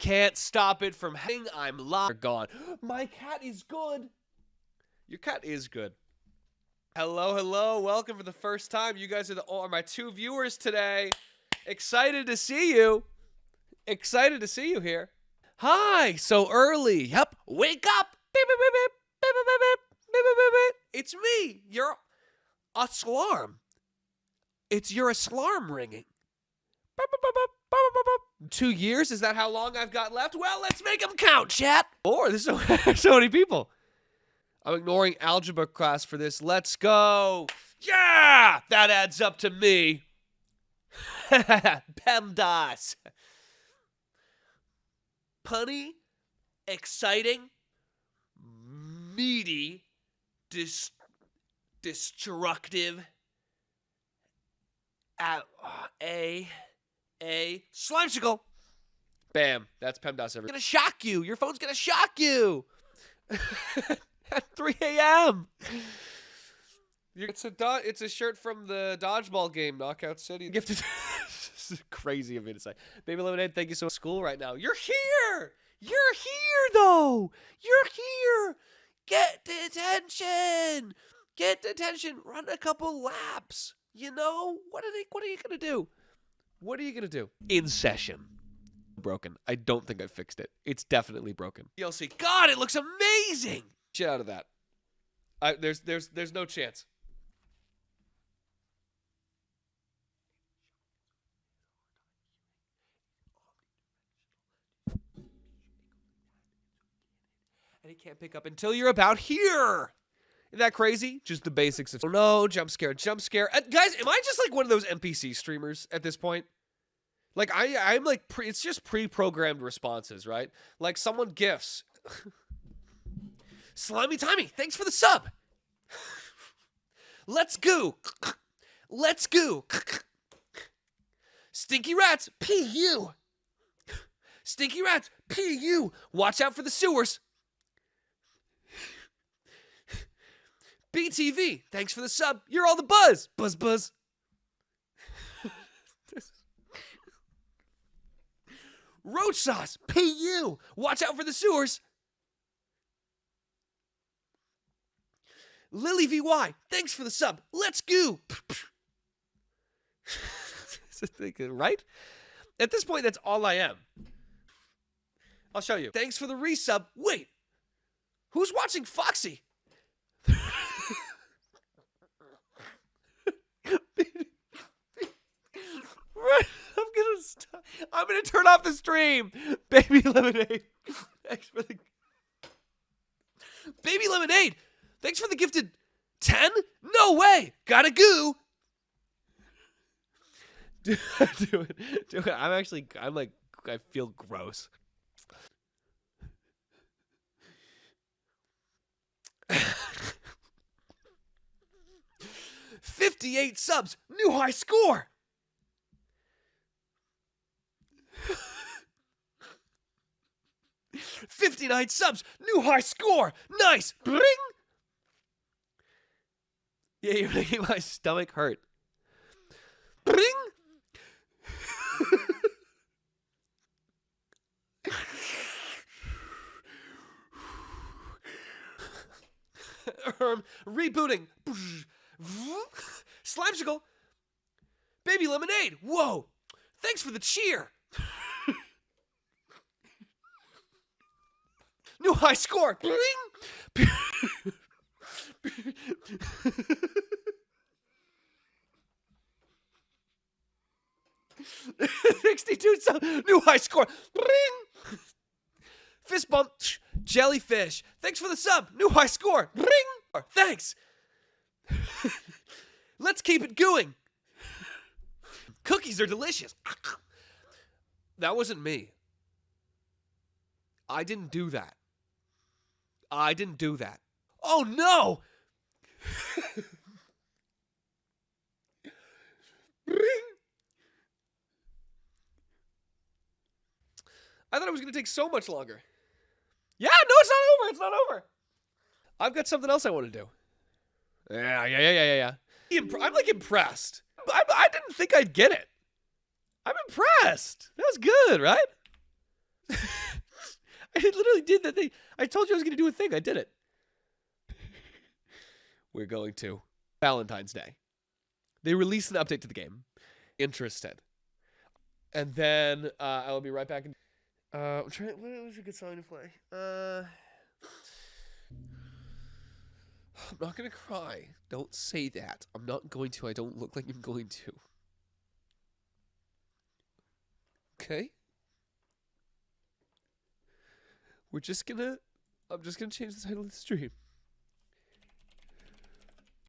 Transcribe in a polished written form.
can't stop it from hanging. I'm live. Gone. My cat is good. Your cat is good. Hello, hello. Welcome for the first time. You guys are my 2 viewers today. Excited to see you. Excited to see you here. Hi. So early. Yep. Wake up. Beep, beep, beep, beep, beep, beep, beep, beep, beep, beep, beep. It's me. Your alarm. It's your alarm ringing. 2 years? Is that how long I've got left? Well, let's make them count, chat. Or there's so many people. I'm ignoring algebra class for this. Let's go. Yeah! That adds up to me. PEMDAS. Punny, exciting, meaty, destructive, Slimecicle. Bam. That's PEMDAS. It's gonna shock you. Your phone's gonna shock you. At 3 a.m. It's a shirt from the dodgeball game, Knockout City. Gifted. This is crazy of me to say. Baby Lemonade, thank you so much. School right now. You're here. You're here though. You're here. Get detention. Get detention. Run a couple laps. You know what are you gonna do? What are you gonna do? In session. Broken. I don't think I fixed it. It's definitely broken. You'll see. God, it looks amazing. Shit out of that. There's no chance. And he can't pick up until you're about here. Isn't that crazy? Just the basics of, oh no, jump scare, jump scare. Guys, am I just like one of those NPC streamers at this point? Like I'm like it's just pre-programmed responses, right? Like someone gifts. Slimy Timey, thanks for the sub. Let's go. Let's go. Stinky Rats, PU. Stinky Rats, PU. Watch out for the sewers. BTV, thanks for the sub. You're all the buzz. Buzz, buzz. Roach Sauce, PU. Watch out for the sewers. Lily VY, thanks for the sub. Let's go. Right? At this point, that's all I am. I'll show you. Thanks for the resub. Wait. Who's watching Foxy? Right. I'm gonna turn off the stream. Baby Lemonade. Thanks for the Baby Lemonade. Thanks for the gifted 10? No way. Gotta goo. Do it. Do it. I'm like, I feel gross. $58 subs. New high score. $59 subs. New high score. Nice. Bring. Yeah, you're making my stomach hurt. Bring. Rebooting. Slimecicle. Baby Lemonade. Whoa. Thanks for the cheer. New high score. Bling. 62 subs. New high score. Bling. Fist bump. Jellyfish. Thanks for the sub. New high score. Bling. Thanks. Let's keep it going. Cookies are delicious. That wasn't me. I didn't do that. I didn't do that. Oh no! I thought it was going to take so much longer. Yeah, no, it's not over. It's not over. I've got something else I want to do. Yeah. I'm like impressed. I didn't think I'd get it. I'm impressed. That was good, right? I literally did that thing. I told you I was going to do a thing. I did it. We're going to Valentine's Day. They released an update to the game. Interested. And then I will be right back. I'm trying. What was a good song to play? I'm not gonna cry. Don't say that. I'm not going to. I don't look like I'm going to. Okay. I'm just gonna change the title of the stream.